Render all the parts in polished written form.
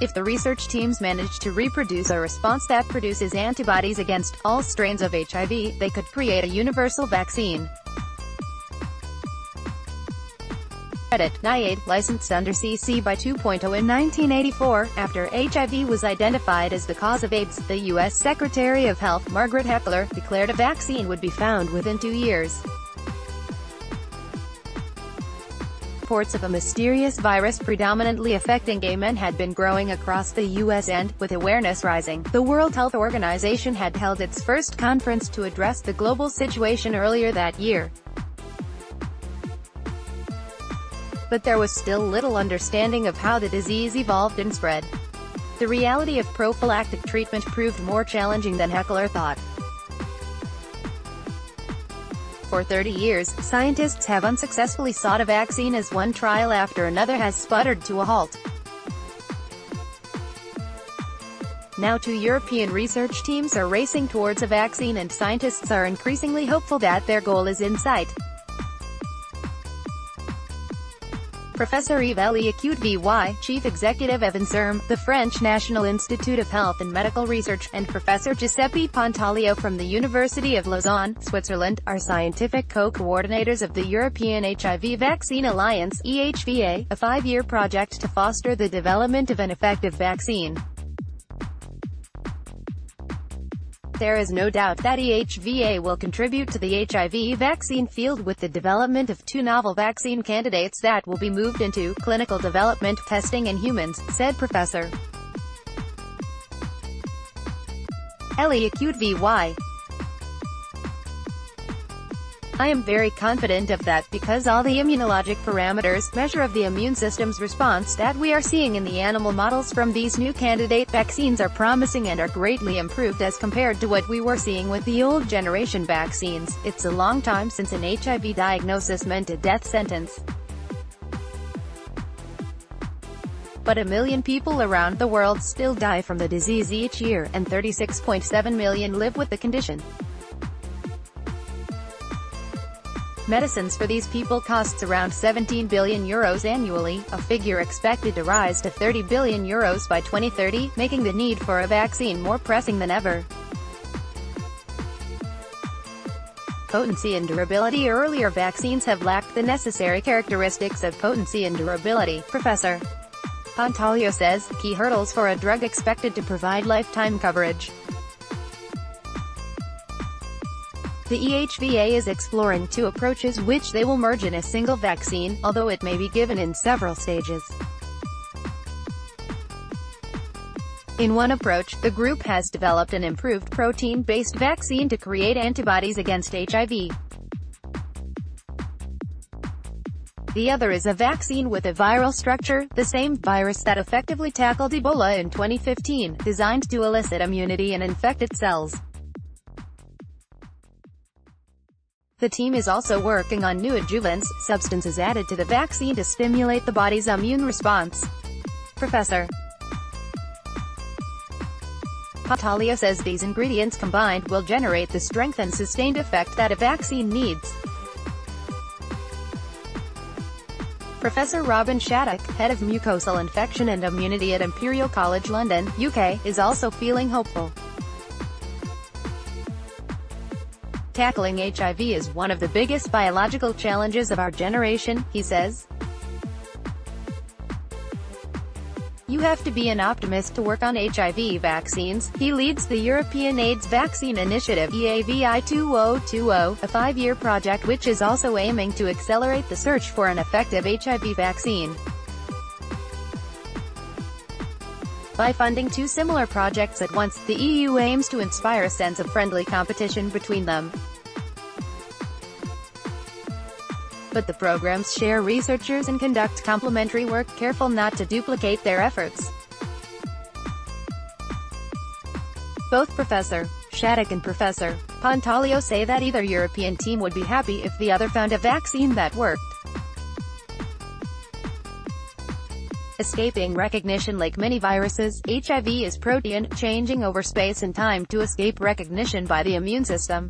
If the research teams manage to reproduce a response that produces antibodies against all strains of HIV, they could create a universal vaccine. Credit: NIAID, licensed under CC by 2.0 in 1984, after HIV was identified as the cause of AIDS, the U.S. Secretary of Health, Margaret Heckler, declared a vaccine would be found within 2 years. Reports of a mysterious virus predominantly affecting gay men had been growing across the U.S. and, with awareness rising, the World Health Organization had held its first conference to address the global situation earlier that year. But there was still little understanding of how the disease evolved and spread. The reality of prophylactic treatment proved more challenging than Heckler thought. For 30 years, scientists have unsuccessfully sought a vaccine as one trial after another has sputtered to a halt. Now 2 European research teams are racing towards a vaccine, and scientists are increasingly hopeful that their goal is in sight. Professor Yves Vy, Chief Executive of INSERM, the French National Institute of Health and Medical Research, and Professor Giuseppe Pantaleo from the University of Lausanne, Switzerland, are scientific co-coordinators of the European HIV Vaccine Alliance (EHVA), a 5-year project to foster the development of an effective vaccine. There is no doubt that EHVA will contribute to the HIV vaccine field with the development of 2 novel vaccine candidates that will be moved into clinical development testing in humans, said Professor Vy. I am very confident of that, because all the immunologic parameters, measure of the immune system's response that we are seeing in the animal models from these new candidate vaccines are promising and are greatly improved as compared to what we were seeing with the old generation vaccines. It's a long time since an HIV diagnosis meant a death sentence. But 1 million people around the world still die from the disease each year, and 36.7 million live with the condition. Medicines for these people costs around €17 billion annually, a figure expected to rise to €30 billion by 2030, making the need for a vaccine more pressing than ever. Potency and durability. Earlier vaccines have lacked the necessary characteristics of potency and durability, Professor Pantaleo says, key hurdles for a drug expected to provide lifetime coverage. The EHVA is exploring 2 approaches which they will merge in a single vaccine, although it may be given in several stages. In one approach, the group has developed an improved protein-based vaccine to create antibodies against HIV. The other is a vaccine with a viral structure, the same virus that effectively tackled Ebola in 2015, designed to elicit immunity in infected cells. The team is also working on new adjuvants, substances added to the vaccine to stimulate the body's immune response. Professor Pantaleo says these ingredients combined will generate the strength and sustained effect that a vaccine needs. Professor Robin Shattuck, head of mucosal infection and immunity at Imperial College London, UK, is also feeling hopeful. Tackling HIV is one of the biggest biological challenges of our generation, he says. You have to be an optimist to work on HIV vaccines. He leads the European AIDS Vaccine Initiative (EAVI 2020), a 5-year project which is also aiming to accelerate the search for an effective HIV vaccine. By funding 2 similar projects at once, the EU aims to inspire a sense of friendly competition between them. But the programs share researchers and conduct complementary work, careful not to duplicate their efforts. Both Professor Shattuck and Professor Pantaleo say that either European team would be happy if the other found a vaccine that worked. Escaping recognition. Like many viruses, HIV is protein, changing over space and time to escape recognition by the immune system.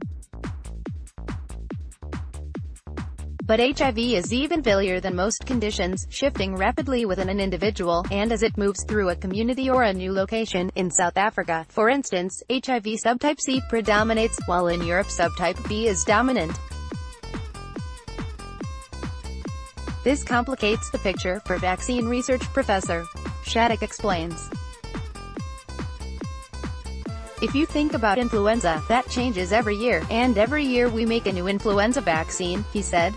But HIV is even deadlier than most conditions, shifting rapidly within an individual, and as it moves through a community or a new location. In South Africa, for instance, HIV subtype C predominates, while in Europe subtype B is dominant. This complicates the picture for vaccine research, Professor Shattuck explains. If you think about influenza, that changes every year, and every year we make a new influenza vaccine, he said.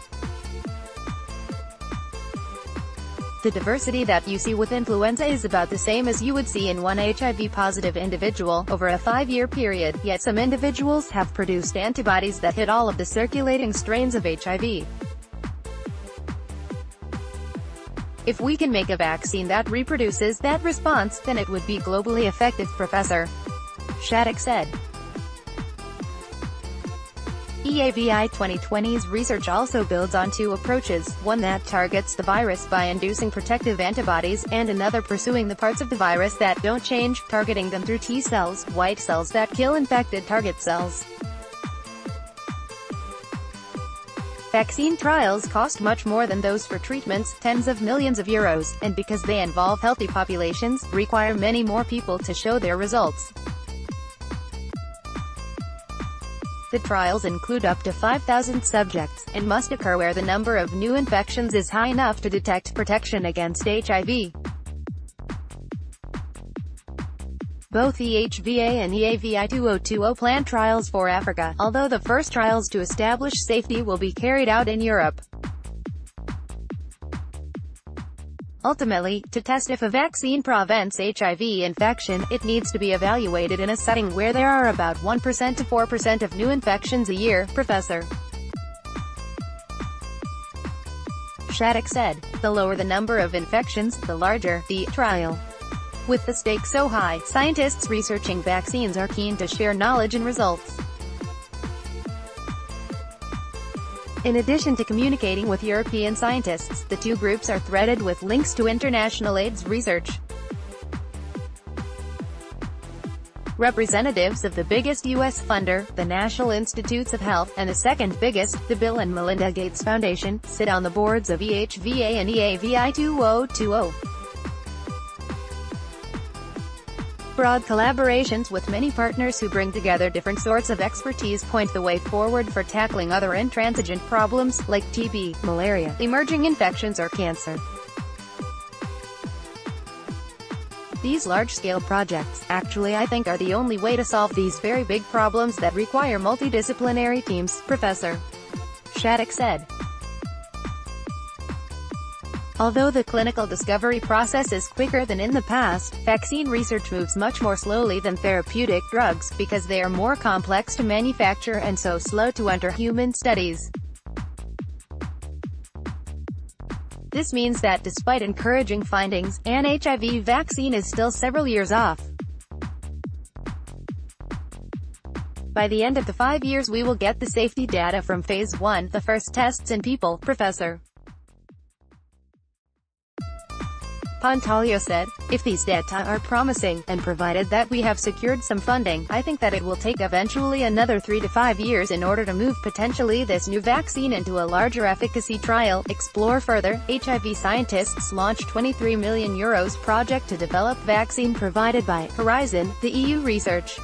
The diversity that you see with influenza is about the same as you would see in one HIV-positive individual, over a 5-year period, yet some individuals have produced antibodies that hit all of the circulating strains of HIV. If we can make a vaccine that reproduces that response, then it would be globally effective, Professor Shattuck said. EAVI 2020's research also builds on two approaches, one that targets the virus by inducing protective antibodies, and another pursuing the parts of the virus that don't change, targeting them through T cells, white cells that kill infected target cells. Vaccine trials cost much more than those for treatments, tens of millions of euros, and because they involve healthy populations, require many more people to show their results. The trials include up to 5,000 subjects, and must occur where the number of new infections is high enough to detect protection against HIV. Both EHVA and EAVI 2020 plan trials for Africa, although the first trials to establish safety will be carried out in Europe. Ultimately, to test if a vaccine prevents HIV infection, it needs to be evaluated in a setting where there are about 1% to 4% of new infections a year, Professor Shattuck said. The lower the number of infections, the larger the trial. With the stakes so high, scientists researching vaccines are keen to share knowledge and results. In addition to communicating with European scientists, the two groups are threaded with links to international AIDS research. Representatives of the biggest U.S. funder, the National Institutes of Health, and the second biggest, the Bill and Melinda Gates Foundation, sit on the boards of EHVA and EAVI 2020. Broad collaborations with many partners who bring together different sorts of expertise point the way forward for tackling other intransigent problems, like TB, malaria, emerging infections or cancer. These large-scale projects, actually I think, are the only way to solve these very big problems that require multidisciplinary teams, Professor Shattuck said. Although the clinical discovery process is quicker than in the past, vaccine research moves much more slowly than therapeutic drugs, because they are more complex to manufacture and so slow to enter human studies. This means that despite encouraging findings, an HIV vaccine is still several years off. By the end of the 5 years we will get the safety data from Phase 1, the first tests in people, Professor Pantaleo said. If these data are promising, and provided that we have secured some funding, I think that it will take eventually another 3 to 5 years in order to move potentially this new vaccine into a larger efficacy trial. Explore further. HIV scientists launch €23 million project to develop vaccine provided by Horizon, the EU research